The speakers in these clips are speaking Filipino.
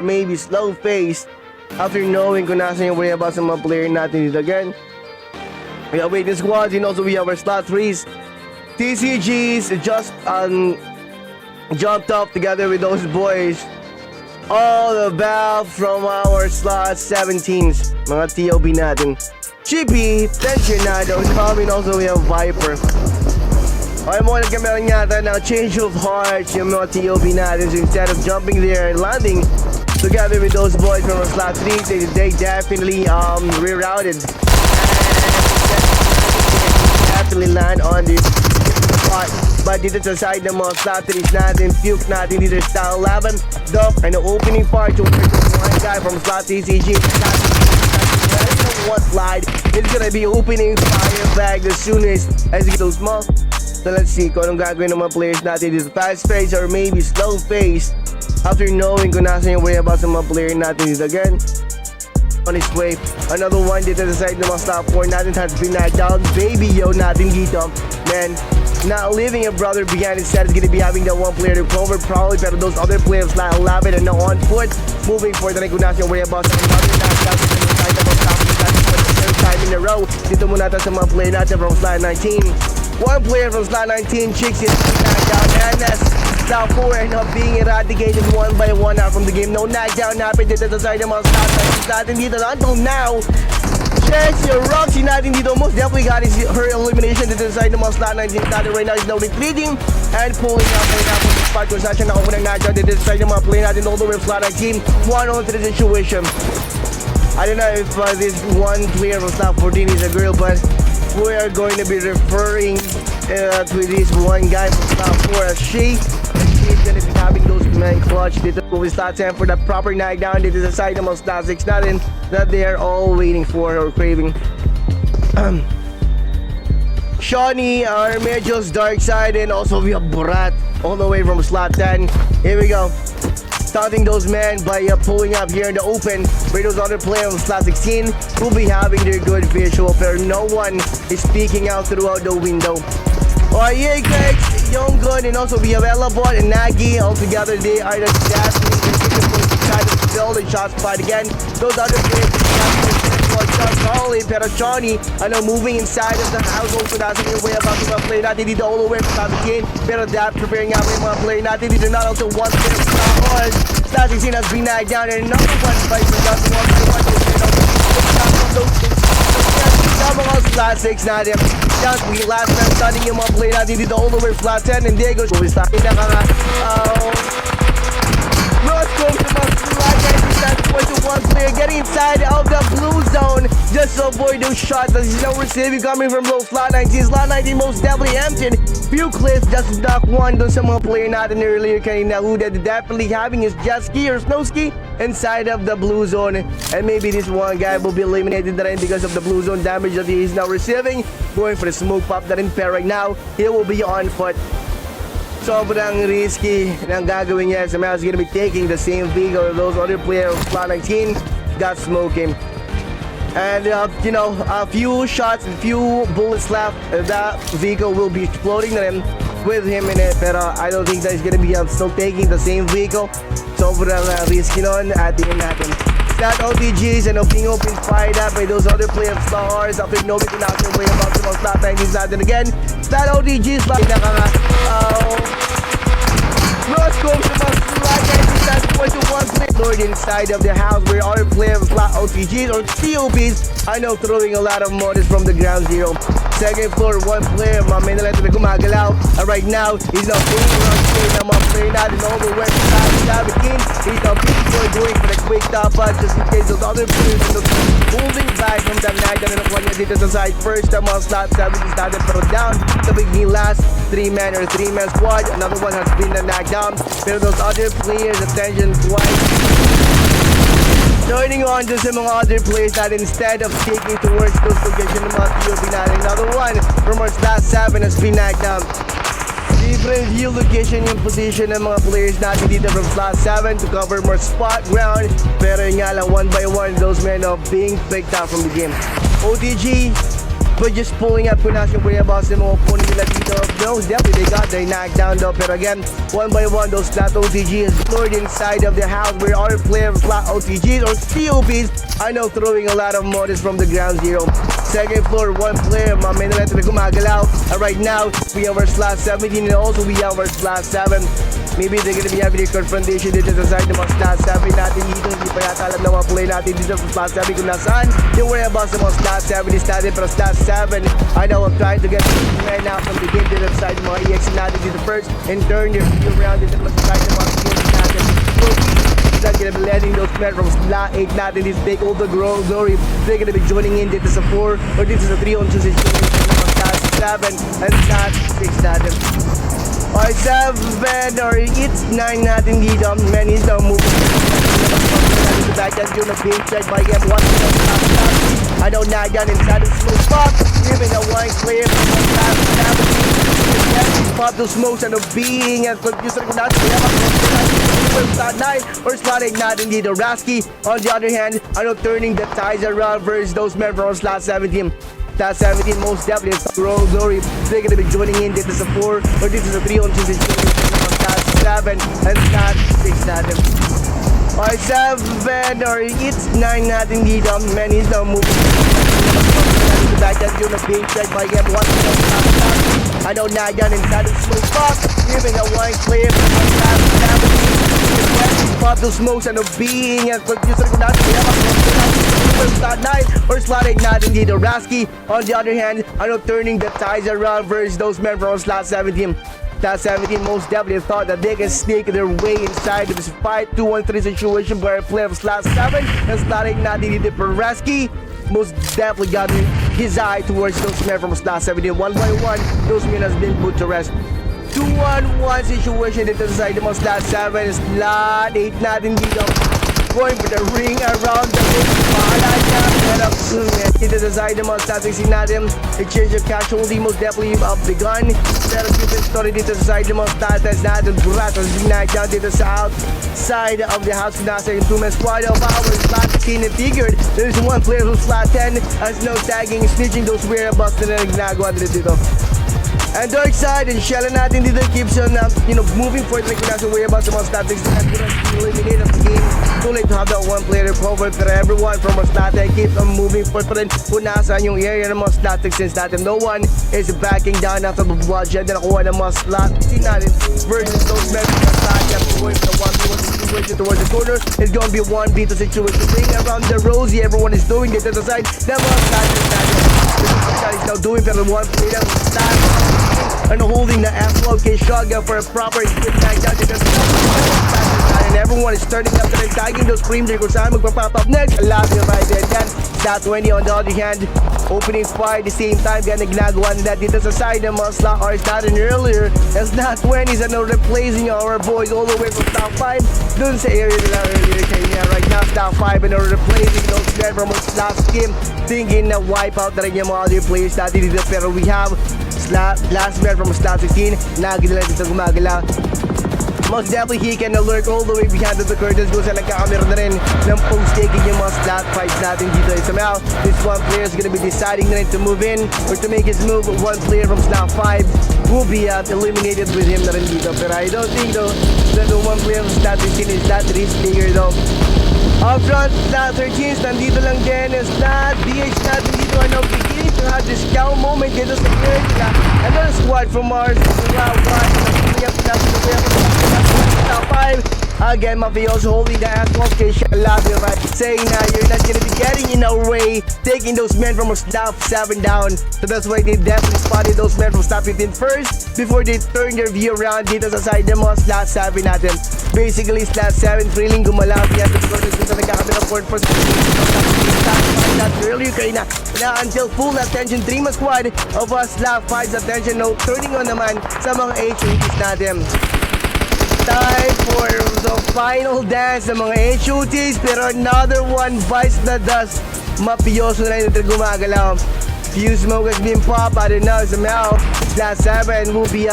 maybe slow-paced after knowing kung nasan yung whereabouts ng mga player natin dito again. We have waiting squads and also we have our slot 3s. TCGs just jumped up together with those boys. All about from our slot 17s. Mga TOB natin. Chippy, Tensionado, coming also we have Viper. Okay mo, nagkameron yata ng change of heart yung mga TOB natin. So instead of jumping there and landing together with those boys from our slot 3, they definitely rerouted. Definitely land on this spot. But dito sa side ng mga slot 3s natin, puke natin dito sa 11. Duck and the opening part to one guy from slot TCG. One slide, it's gonna be opening fire back as soon as you get those small. So let's see kung anong gagawin ng mga players natin. Is fast pace or maybe slow pace after knowing kung nasan yung whereabouts ng mga player natin dito again. On his way, another one dito sa side ng mga slot 4 natin has been knocked down. Baby yo natin dito, man, not leaving a brother behind. Instead is gonna be having that one player to cover probably, pero those other players like 11 and now on foot moving for the kung nasan yung whereabouts ng mga knocked time in a row. Dito muna natin sa mga player natin from slot 19. One player from slot 19, Chicks is knocked down, and that's slot 4 end up being eradicated one by one out from the game. No knockdown happened dito sa side ng mga slot 19 natin dito until now. Checks your Roxy natin dito most definitely got her elimination dito sa side ng mga slot 19 natin right now is now retreating and pulling out right now from the spot kung saan siya nakakunang knockdown dito sa side ng mga player natin all the way from slot 19. 1-on-3 situation. I don't know if this one player from slot 14 is a girl, but we are going to be referring to this one guy from slot 4 as she. And she's going to be having those men clutch dito with slot 10 for the proper knockdown. Dito sa side ng mga slot 6 natin that they are all waiting for or craving. Shawnee, our Major's dark side, and also we have Borat all the way from slot 10. Here we go. Starting those men by pulling up here in the open where those other players from slot 16 will be having their good visual, but no one is speaking out throughout the window. Alright, yeah guys, Young Gun and also we have Elabot and Nagi all together. They are the trying to build a shot spot again. Those other players solid, pero Johnny moving inside of the house also nasa yung way about the player natin dito all the way from 17, pero that preparing out yung mga player natin dito not also one player on slot 16 has been knocked down and another one fight for just one mga slot 6 natin down to the last man starting yung mga player natin dito all the way from slot 10 and there goes with slot North Coast to my slot 19 that's one player getting inside of the blue zone just to avoid those shots as you know receiving coming from those slot 19. Slot 19 most definitely emptied. Few clips just duck one dun sa mga player natin earlier kanina who that definitely having his jet ski or snow ski inside of the blue zone, and maybe this one guy will be eliminated na rin because of the blue zone damage that he is now receiving. Going for the smoke pop na rin, pero right now he will be on foot. Sobrang risky ng gagawin niya. Somehow he's gonna be taking the same vehicle of those other players of slot 19 got smoking. And you know, a few shots, a few bullets left, that vehicle will be exploding na rin with him in it. Pero I don't think that he's gonna be still taking the same vehicle. Sobrang risky nun at the end natin. That OTGs and being open fired up by those other players stars after nobody can out their way about the slot 19 natin again. That OTGs like Ross goes to my slot 19 that's going to one play Lord inside of the house where other players slot OTGs or TOBs I know throwing a lot of motors from the ground zero. Second floor, one player, my man na gumagalaw. And right now, he's not being around here na mga player natin all the way to slot 17. He's not being going for the quick top just in case those other players are holding back from that knockdown na nakuha niya dito sa side. First, the mga slot 17 started pero down sa biging last 3-man or 3-man squad. Another one has been knocked down. Pero those other players, attention twice. Turning on to sa mga other players natin instead of taking towards those location ng mga TOB natin. Another one from our slot 7 has been knocked down. Different view location yung position ng mga players natin dito from slot 7 to cover more spot ground. Pero nga lang one by one those men are being picked out from the game. OTG but just pulling up kung nasa yung kuya boss ng mga opponent nila dito. No, definitely they got their knockdown though. Pero again, one by one, those slot OTGs explored inside of the house where other players slot OTGs or COPs. I know throwing a lot of models from the ground zero. Second floor, one player, my main event na gumagalaw. And right now, we have our slot 17 and also we have our slot 7. Maybe they're gonna be having a confrontation dito sa side ng mga slot 7 natin dito. Hindi pa yata alam na mga play natin dito sa slot 7 kung nasaan. Yung worry about sa mga slot 7 is natin, pero slot 7, I know I'm trying to get right now from the game dito sa side ng mga EX natin dito first and turn their view around dito sa side ng mga EX natin. Not gonna be letting those men from slot 8 natin this take all the glory. They're gonna be joining in dito sa 4 or dito sa 3-on-2 situation ng slot 7 and slot 6 natin. Or 7 or it's 9 natin dito. Man, he's now moving the back end doing a big check by game 1. I know knockdown inside the smoke pop. Giving a one clear from the slot 7. Pop those smokes and the being and confused ko natin. Slot 9 or slot 8 natin dito. Rasky, on the other hand, I know turning the ties around versus those men from slot 17. Slot 17 most definitely is glory. They're gonna be joining in dito sa 4 or dito sa 3-on-2 situation ng slot 7 and slot 6 natin. Or 7 or it's 9 natin dito. Man, he's now moving back and doing a big check by game 1. I know knockdown inside the smoke pop. Giving a one clear from the slot 7. Pop those smokes and the being and confused ko natin. Slot 9 or slot 8 natin dito. Rasky, on the other hand, I know turning the ties around versus those men from slot 17. Slot 17 most definitely thought that they can sneak their way inside of this 5-2-1-3 situation where a player of slot 7 and slot 8 natin dito. For Rasky, most definitely got his eye towards those men from slot 17. One by one, those men has been put to rest. 2-on-1 situation dito sa side ng slot 7, slot 8 natin dito. Going for the ring around the ring. Bahala niya. Pero dito sa side ng mga slot 16 natin. Exchange of casualty most definitely up the gun. Pero different story dito sa side ng mga slot 10 natin. Burato sa knockdown dito sa outside of the house. Nasa yung 2-man squad of power. Slot 16 and figured there's one player who's slot 10 has no tagging, snitching those whereabouts na ginagawa dito. And dark side and shell natin dito keeps on moving forward like nasa whereabouts sa mga statics na eliminate of the game. Too late to have that one player covered, pero everyone from our static keeps on moving forward pa rin kung nasaan yung area ng mga statics since natin. No one is backing down after the bloodshed na nakuha ng mga slot. See natin versus those members of the static going for the 1v1 situation towards the corner. It's gonna be 1v2 situation. Ring around the rosy, everyone is doing it to the side. The mga statics natin. Is now doing better one player and holding the 𝐓𝐂𝐆 𝐒𝐂𝐆 for a proper hit knockdown and everyone is turning up and tagging those screams kung saan magpa-pop up next. Love you right there. Then slot 20 on the other hand, opening fire at the same time. Kaya ginagawa nila dito sa side ng mga slot R starting earlier and slot 20s and replacing our boys all the way from slot 5 dun sa area nila earlier. Kaya right now slot 5 and replacing those men from slot skim, thinking na wipe out na rin yung mga other players natin dito. Pero we have last man from slot 16 lagi nila dito gumagalaw. Most definitely he can lurk all the way behind the curtains kung saan nagkakamera na rin ng post-taking yung mga slot fights natin dito. And somehow, this one player is gonna be deciding na rin to move in or to make his move. One player from slot 5 will be eliminated with him na rin dito. Pero I don't think though that the one player from slot 15 is that risk taker though. Up front, slot 13, nandito lang din. Slot BH natin dito are now beginning to have this cow moment dito sa area. Another squad from Mars. Top 5. Again, Mafioso holding the 𝐓𝐂𝐆 𝐒𝐂𝐑𝐈𝐌𝐌𝐀𝐆𝐿 saying na you're not gonna be getting in our way, taking those men from slot 7 down. So that's why they definitely spotted those men from slot 15 first before they turn their view around dito sa side ng mga slot 7 natin. Basically, slot 7 feeling gumalaw yan because dito nagkakabit ng 4 first earlier kayo na until full attention 3-man squad of slot 5's attention no turning on naman sa mga HOTs natin. Time for the final dance ng mga HOTs, pero another one bites the dust. Mafioso na rin ito gumagalaw. Few smoke has been popped, I don't know, somehow slot 7 will be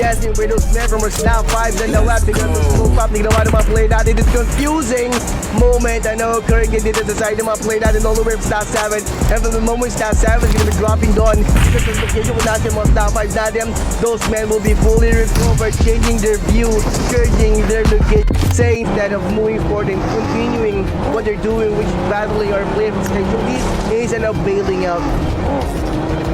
guessing where those men from our slot 5 then the web because the smoke pop ginawa ng mga play natin. It's confusing moment I know occurring dito sa side ng mga play natin all the way from slot 7, and from the moment slot 7 is gonna be dropping down because the location kung natin mga slot 5 natin, those men will be fully recovered, changing their view, changing their location, saying instead of moving forward and continuing what they're doing, which is battling our players from casualties, instead of bailing out.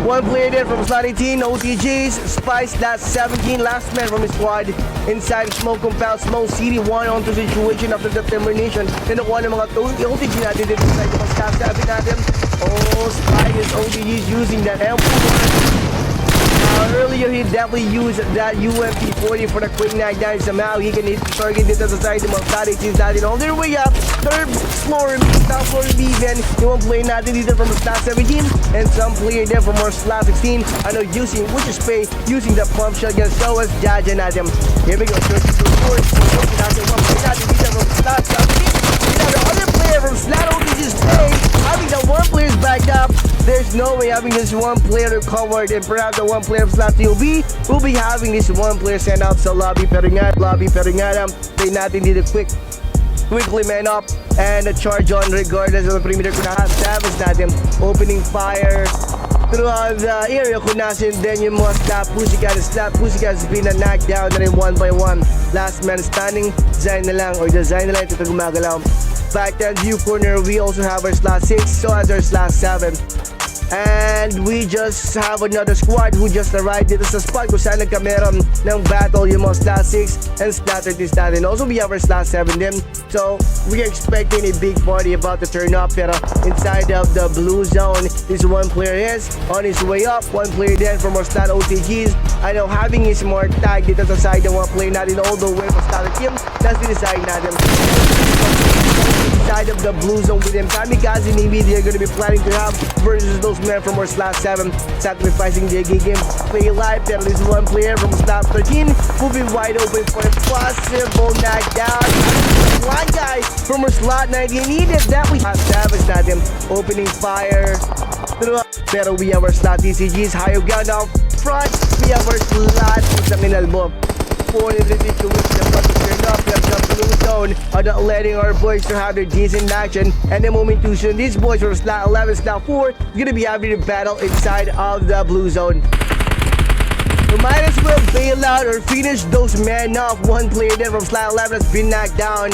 One player there from slot 18, OTGs, Spice, slot 17, last man from his squad inside smoke compound, smoke city, 1-on-2 situation after the termination. Then nakuha ng mga OTG natin dito inside yung slot 7 natin. Oh, Spice, OTGs using that M4. Earlier he definitely used that UMP40 for the quick knockdown. Somehow he can hit the target dito sa side ng mga slot 18 natin. On their way up, third floor, top floor even. Yung play natin dito from slot 17 and some player there from our slot 16. Ano using which is pay using the pump shotgun. So as Jaja natin. Here we go. 32 force. Natin one play natin dito from slot 17. The other player from slot OTG's play. Having the one player's backed up. There's no way having this one player covered, and perhaps the one player from slot TOB will be having this one player sent out sa lobby. Pero nga play natin dito quickly man up and a charge on regardless of the perimeter. Kung naka-savage natin opening fire throughout the area kung nasin din yung mga slap PUSANG has been knocked down na rin 1 by 1. Last man standing, design na lang ito gumagalaw. Back to view corner, we also have our slot 6, so as our slot 7. And we just have another squad who just arrived dito sa spot kung saan nagkameron ng battle yung mga slot 6 and slot 13 natin. Also we have our slot 7 din. So we are expecting a big party about to turn up, pero inside of the blue zone, this one player is on his way up. One player then from our slot OTGs. I know having his more tag dito sa side ng mga player natin all the way from slot team. That's the side natin. Inside of the blue zone with them kamikaze maybe they're gonna be planning to have versus those men from our slot 7 sacrificing their game play live. Pero this one player from slot 13 will be wide open for a possible knockdown. One guy from our slot 19 needed that we have savage natin opening fire pero we have our slot TCGs high ground out front. We have our slot sa KINALBO for the situation about to turn up. We have the blue zone are not letting our boys to have their decent action, and the moment too soon these boys from slot 11 slot 4 gonna be having a battle inside of the blue zone. We might as well bail out or finish those men off. One player then from slot 11 has been knocked down,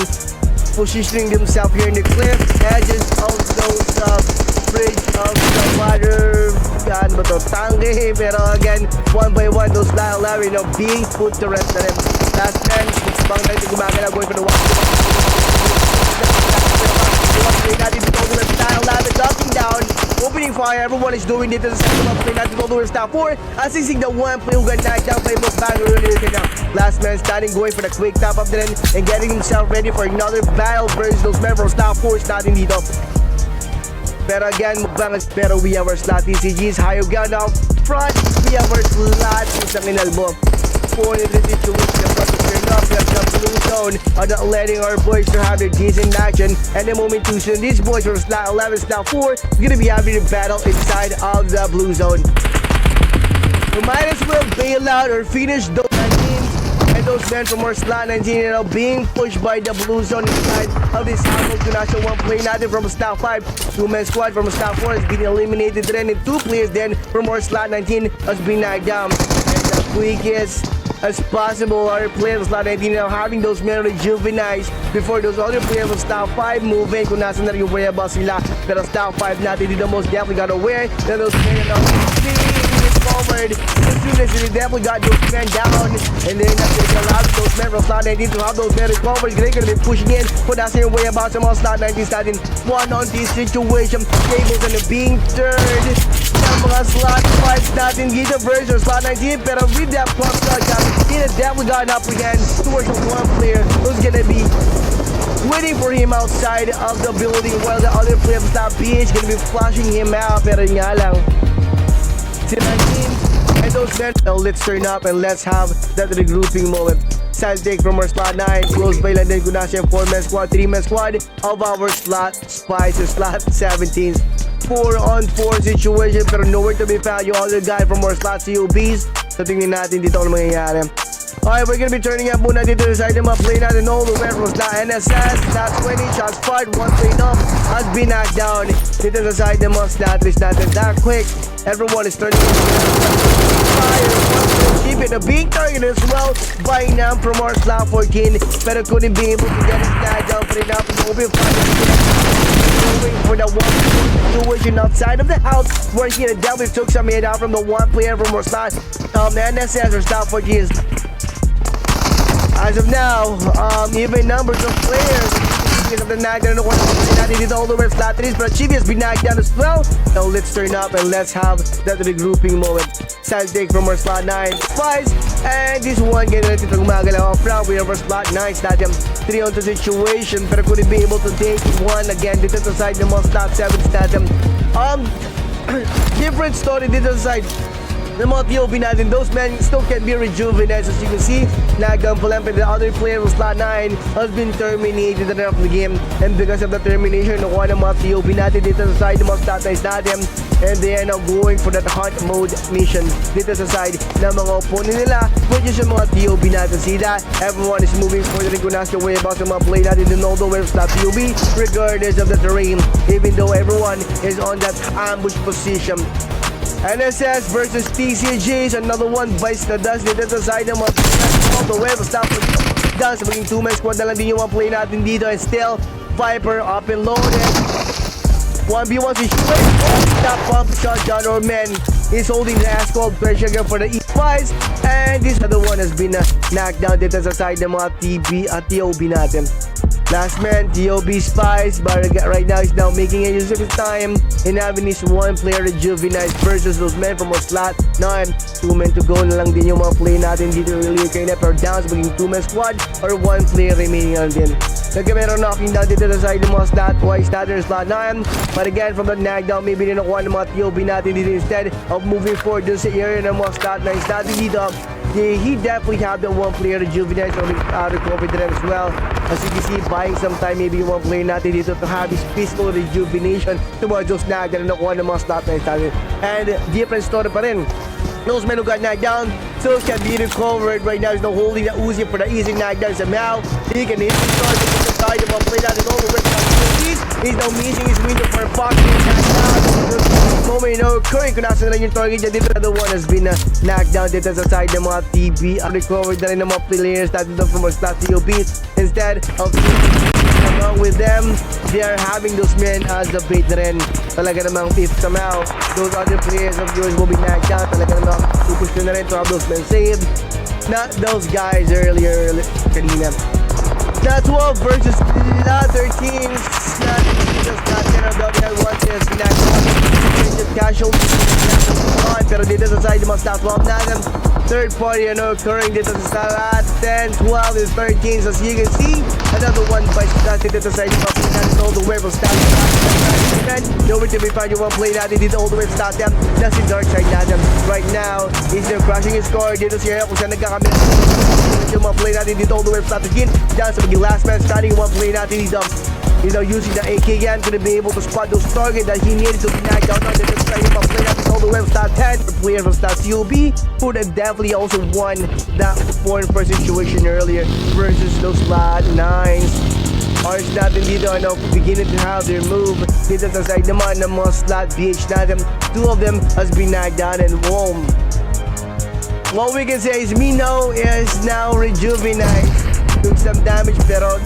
positioning themselves here in the cliff edges of those bridge of the water tangke. Pero again 1 by 1 those slot 11 being put to rest na rin. Last man bang natin gumagala going for the one play natin dito with slot 11 ducking down opening fire. Everyone is doing dito sa second one play natin all the way slot 4 assisting the one play who got knocked down by Mukbang earlier now. Last man standing going for the quick top up then and getting himself ready for another battle versus those men from slot 4 starting dito. Pero again, Mukbang is pero we have our slot TCGs high ground out front. We have our slot sa KINALBO for the situation about to turn up. We have the blue zone are not letting our boys to have their decent action, and the moment too soon these boys from slot 11 slot 4 is gonna be having a battle inside of the blue zone. We might as well bail out or finish those and those men from our slot 19 being pushed by the blue zone inside of this house. National one play natin from slot 5. Two-man squad from slot 4 has been eliminated then, and 2 players then from our slot 19 has been knocked down. And the quickest as possible our players from slot 19 having those men rejuvenized before those other players from slot 5 moving kung nasa na rin yung ba sila. Pero slot 5 natin dito most definitely got aware that those men forward. As soon as they definitely got those men down, and then that's going to allow those men from slot 19 to have those men recovered. They're going to be pushing in for that same way about some slot 19 starting 1-on-3 situation. Tables and being turned. Yung mga slot 5 natin dito versus slot 19, pero with that pump shotgun, he definitely got up again towards the one player who's going to be waiting for him outside of the building while the other player from slot B is going to be flashing him out. Pero nga lang, 19 and those men. Now let's turn up and let's have that regrouping moment. Side take from our slot 9. Close by lang din kung nasa yung 4-man squad, 3-man squad of our slot Spice or slot 17s. 4-on-4 situation pero nowhere to be found yung other guy from our slot COBs. So tingnan natin dito ano mangyayari. Alright, we're gonna be turning up muna dito sa side ng mga play natin all the way from slot NSS. Slot 20, shots fired, one play dump has been knocked down. Dito sa side ng mga slot list natin. That quick, everyone is turning fire. Keep it a big target as well by now from our slot 14. Pero couldn't be able to get it knocked down. Put it up and open going for the one situation outside of the house where he definitely took some hit out from the one player from our slot. NSS or slot 14 is as of now, even numbers of players of the knockdown dito all the way flat trees, but Chibi has been knocked down as well. Now let's turn up and let's have that regrouping moment. Side take from our slot 9 Spice, and this one getting ready to gumagalaw off round. We have our slot 9 stadium 3-on-2 situation, pero couldn't be able to take one again dito sa side ng mga slot 7 stadium. Different story dito sa side the mga TOB natin. Those men still can be rejuvenated. As you can see, knockdown po lang, but the other player was slot 9 has been terminated at the end of the game, and because of the termination, nakuha ng mga TOB natin dito sa side ng mga slot 9 natin, and they are now going for that hunt mode mission dito sa side ng mga opponent nila, which is yung mga TOB natin. See that? Everyone is moving forward and kung nasa way about sa mga play natin in all the way slot TOB, regardless of the terrain, even though everyone is on that ambush position. NSS versus TCG is another one bites na dust dito sa side ng mga all the way stop down sa maging 2-man squad na lang din yung mga play natin dito, and still Viper up and loaded 1v1 si Shway. That pump shot John or man is holding the ass called pressure again for the E5s, and this other one has been knocked down dito sa side ng mga TB at TOB natin. Last man, TOB Spice, but right now he's now making a use of his time and having his one player rejuvenized versus those men from our slot 9. 2 men to go na lang din yung mga play natin dito earlier kay Net or downs, maging 2-man squad or 1 player remaining lang din. Nagkamero knocking down dito sa side ng mga slot Y starter slot 9, but again from the knockdown, maybe nakuha ng mga TOB natin dito instead of moving forward dun sa area ng mga slot 9 starting dito. He definitely have the one player rejuvenate or recovered them as well. As you can see, buying some time, maybe yung one player natin dito to have his physical rejuvenation towards those knockdown na nakuha ng mga slot 9 starter. And different story pa rin. Those men who got knocked down still can be recovered. Right now, he's now holding the Uzi for the easy knockdown somehow. He can hit the start to the side of a play that is all the way down. He's now missing his window for a boxing knockdown. Moment no occurring kung nasa na lang yung target niya dito. The other one has been knocked down dito sa side ng mga TB. Recovered na rin ng mga players natin doon from our slot TOB. Instead of along with them, they are having those men as the bait na rin. Talaga namang if somehow those other players of yours will be knocked out, talaga namang pupush na rin to have those men saved. Not those guys earlier kanina. Slot 12 versus slot 13. Slot 10 of the one is knocked out. Casual pero dito sa side ng mga slot 12 natin, third party occurring dito sa slot 10, 12 is 13. So as you can see, another one by slot dito sa side ng mga play natin all the way from slot 10. Nowhere to be found yung mga play natin dito all the way from slot 10. That's the dark side natin. Right now, he's there crushing his score dito siya kung saan nagkakamit yung mga play natin dito all the way from slot 15. Down sa maging last man starting yung mga play natin dito. He's now using the AK again, going to be able to spot those targets that he needed to be knocked down on. They're trying to play out all the way from slot 10. The player from slot TOB who definitely also won that point per situation earlier versus those slot 9s. Ours natin dito, beginning to have their move. Dito sa side naman ng mga slot BH natin. 2 of them has been knocked down and boom. What we can say is Mino is now rejuvenated. Took some damage pero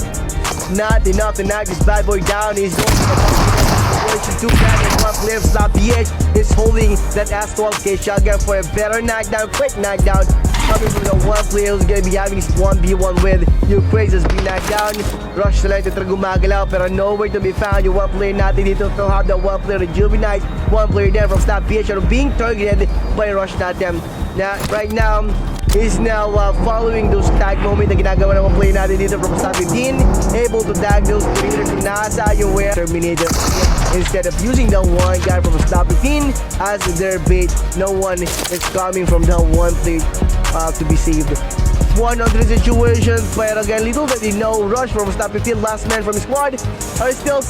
not enough to knock this bad boy down. He's going to back and one player slot BH is holding that S12K shotgun for a better knockdown, quick knockdown. Coming from the one player who's gonna be having his 1v1 with Ukraine has been knocked down. Rush na lang ito gumagalaw pero nowhere to be found. Yung one player natin dito to have the one player rejuvenate. One player there from slot BH are being targeted by Rush natin. Now, right now, he's now following those tag moment na ginagawa ng mga play natin dito from slot 15. Able to tag those players kung nasa yung way terminated. Instead of using the one guy from slot 15 as their bait, no one is coming from the one plate to be saved. 1-on-3 situation, but again, little that they know, Rush from slot 15, last man from his squad, are still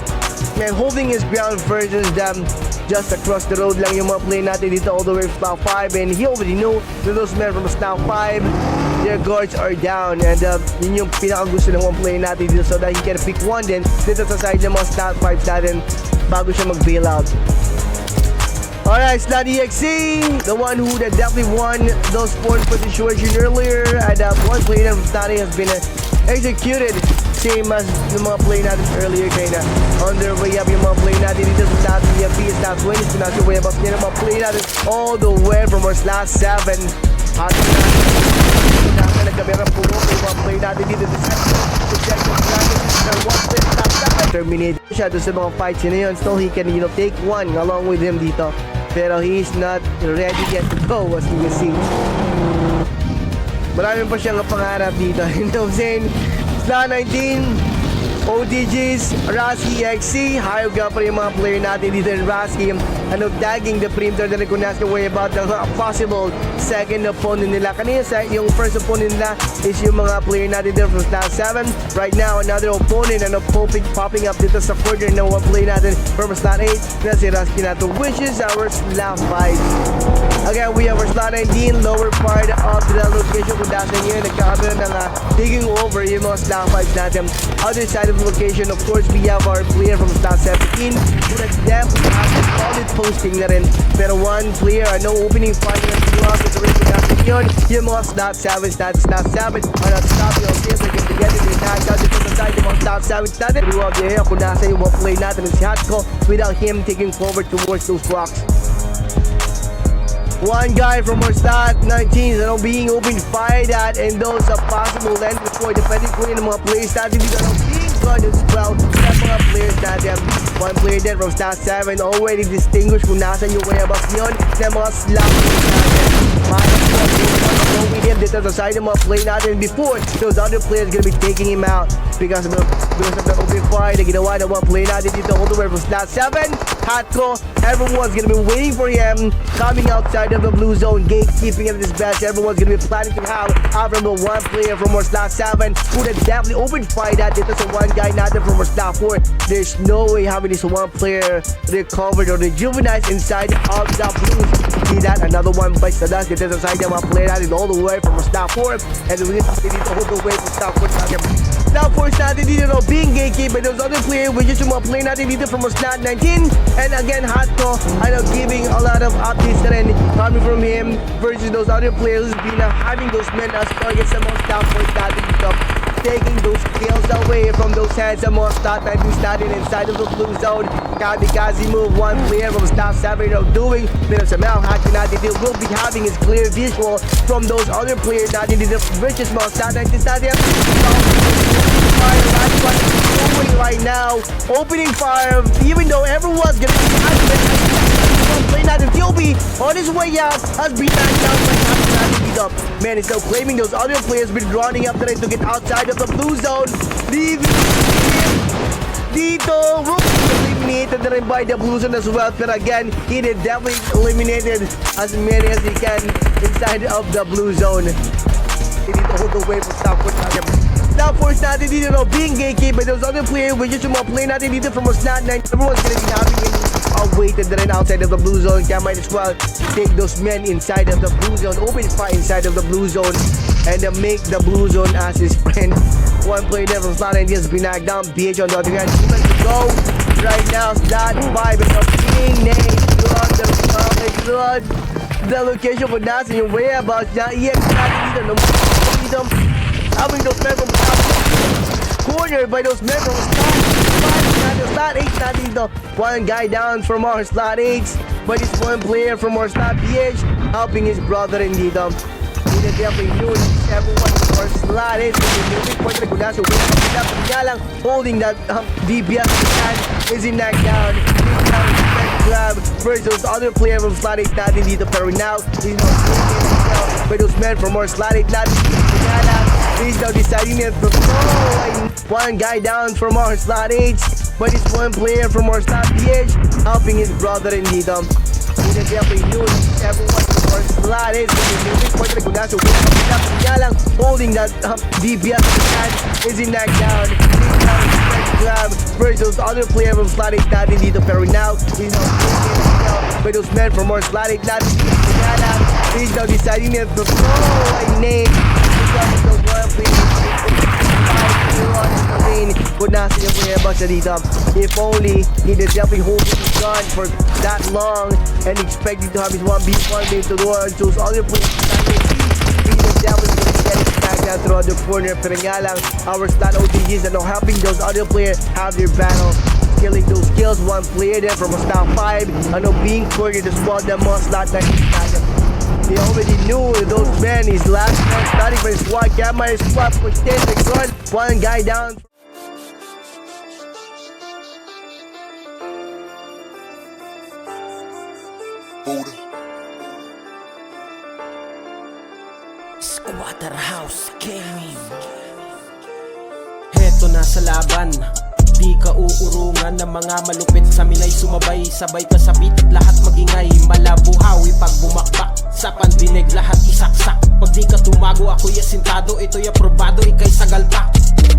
holding his ground versus them. Just across the road lang yung mga play natin dito all the way from slot 5, and he already knew that those men from slot 5, their guards are down. And yun yung pinakagusto ng one player natin dito so that he can pick one din dito sa side ng mga stat 5 natin bago siya mag-bail out. Alright, 𝗏𝐸𝐿, the one who definitely won those fourth position earlier. And one player from 𝗏𝐸 has been executed. Same as yung mga play natin earlier kaya na on their way up yung mga play natin dito sa 𝗏𝐸 PSYCAT wins. Pinasyo way up niya ng mga play natin all the way from our /7. At nagkamera po yung mga play natin dito sa terminate siya doon sa mga fights na yun. Still he can take one along with him dito. Pero he is not ready yet to go as you can see. Marami pa siyang pangarap dito. You know what I'm saying? /19 ODGs, Rasky XC, hayop nga pa rin yung mga player natin dito in Rasky. Tagging the perimeter na nagkunas yung way about the possible second opponent nila. Kanina yung first opponent nila is yung mga player natin dito from /7. Right now, another opponent popping up dito sa corner ng one player natin from /8 na si Rasky nato, which is our /5. Again, we have our /19, lower part of the location kung dasan yun. Nagkakaroon ng taking over yung mga /5 natin. Other side of the location, of course, we have our player from /17 who definitely has a solid posting na rin. Pero one player, no opening fight na throughout the race natin yun. Yung mga /7 natin, /7 are not stopping on this. They're going to get it in that out dito sa side yung mga /7 natin. Throughout the air, kung nasa yung mga play natin si 𝗏𝐸 without him taking forward towards those rocks. One guy from our /19 being open fired at, and those are possible length before depending kung yung mga players natin dito being good as well. Sa mga players natin, one player then from /7 already distinguished kung nasan yung whereabouts yun ng mga slap natin. With him dito sa side ng mga play natin before those other players gonna be taking him out because of the open fire na ginawa ng mga play natin dito all the way from /7. 𝗏𝐸, everyone's gonna be waiting for him coming outside of the blue zone, gatekeeping at his best. Everyone's gonna be planning to have from the one player from our /7 who definitely open fire that dito sa one guy natin from our /4. There's no way having this one player recovered or rejuvenized inside of the blues. See that? Another one bites the dust dito sa side ng mga player natin all the way from our /4, and we're gonna see dito all the way from /4 natin. /4 natin dito being gatekeeper those other players, which is yung mga player natin dito from our /19. And again, 𝗏𝐸, giving a lot of updates na rin coming from him versus those other players who's been having those men as targets sa mga /4 natin dito, taking those kills away from those hands sa mga /19 natin inside of the blue zone. Kamikaze move, one player from /7 doing, pero somehow 𝗏𝐸 natin dito will be having his clear visual from those other players natin dito versus mga /19 natin. Right now, opening fire, even though everyone's gonna be play natin. TOB on his way out has been knocked down by 𝗏𝐸. Man, he's still claiming those other players been running up there to get outside of the blue zone, leaving him dito. Eliminated na rin by the blue zone as well, but again, he did definitely eliminated as many as he can inside of the blue zone. Dito all the way from /4 natin. /4 natin dito being gatekeeper those other players, which is yung mga play natin dito from our /9. Everyone's gonna be having him awaited na rin outside of the blue zone. Kaya might as well take those men inside of the blue zone, open fire inside of the blue zone, and make the blue zone as his friend. One player there from /9 has been knocked down. BH on the other hand, he wants to go right now. /5 is being named on the location for nasa yung whereabouts na EX natin dito having those men from corner by those men from /8 natin dito. One guy down from our /8, but it's one player from our /PH helping his brother in dito. Hindi definitely knew everyone from our /8 holding that DPS is in that down. Versus other player from /8 natin dito, pero now he's not by those men from our /8 natin. He's now deciding to throw one guy down from our /8, but it's one player from our /PH helping his brother in dito. Hindi definitely knew everyone from our /8 holding that DPS is in that down. Versus other player from /8 natin dito, pero now he's now by those men from our /8 natin. He's now deciding to throw a name comes the one please. 5-2 on the lane. Kung nasa niya po yung siya dito. If only he did definitely hold his gun for that long and expecting to have his 1v1 being to the world. So all your players definitely getting smacked down throughout the corner. Pero nga lang, our stat OTGs are now helping those other players have their battle. Killing those kills, one player there from a stat 5. I know being cornered as well, that must not he already knew those men, his last man starting for his squad. Gamma his squad pushed in the gun. One guy down. Squatter House Gaming. Heto na sa laban, di ka uurungan ng mga malupit sa minay sumabay. Sabay ka sa beat at lahat magingay. Malabuhawi pag bumakbak, sa pandinig lahat isaksak. Pag di ka tumago ako'y asintado, ito'y aprobado, ika'y sagalpak.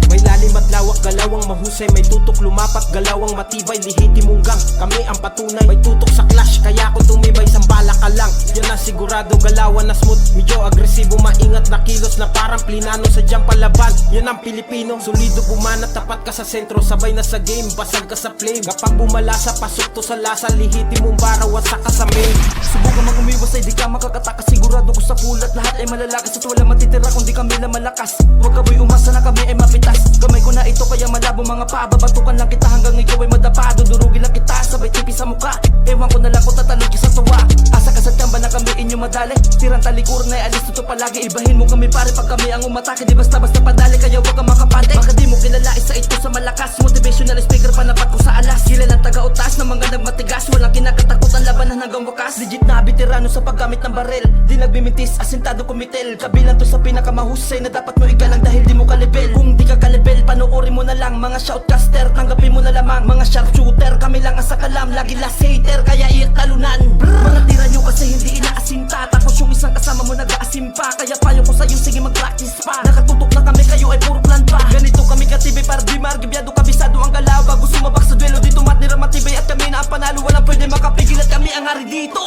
May lalim at lawak, galawang mahusay. May tutok lumapat, galawang matibay. Lihiti munggang, kami ang patunay. May tutok sa clash, kaya ko tumibay. Sambala ka lang, yan na sigurado. Galawan na smooth, medyo agresibo. Maingat na kilos na parang plinano. Sadyang palaban, yan ang Pilipino. Solido bumanat, tapat ka sa sentro. Sabay na sa game, basag ka sa flame. Kapag bumalasa, pasok to sa lasa. Lihiti mong baraw, wasak ka sa main. Subukan mang umiwas ay di ka makakataka. Sigurado ko sa pulat, lahat ay malalakas. At wala matitira kung di kami lang malakas. Huwag ka boy umasa na kami ay mapitas. Gamay ko na ito kaya malabo mga paa. Babatukan lang kita hanggang ikaw ay madapa. Dudurugin lang kita, sabay tipi sa muka. Ewan ko na lang kung tatalog ka sa tuwa. Asa ka sa tiyamba na kami inyo madali. Tirang talikuran ay alis ito palagi. Ibahin mo kami pare pag kami ang umatake. Di basta-basta padali kaya huwag ka makapate. Baka di mo kilala isa ito sa malakas. Motivational speaker panapat ko sa alas. Kilalang taga-utas na mga nagmatigas. Walang kinakatakutan labanan hanggang wakas. Legit na veterano sa paggamit ng barel. Di nagbimintis, asintado kumitel. Kabilang to sa pinakamahusay na dapat mo igalang dahil di mo kalibel. Kung di ka kalibel, panoorin mo na lang. Mga shoutcaster, tanggapin mo na lamang. Mga sharpshooter, kami lang ang sakalam. Lagi last hater, kaya iyak talunan. Mga tira nyo kasi hindi inaasinta. Tapos yung isang kasama mo nag-aasim pa. Kaya payo ko sa'yo, sige mag-practice pa. Nakatutok na kami, kayo ay puro plan pa. Ganito kami katibay para di margibyado. Kabisado ang galaw, bago sumabak sa duelo. Dito matira matibay at kami na ang panalo. Walang pwede makapigil at kami ang hari dito.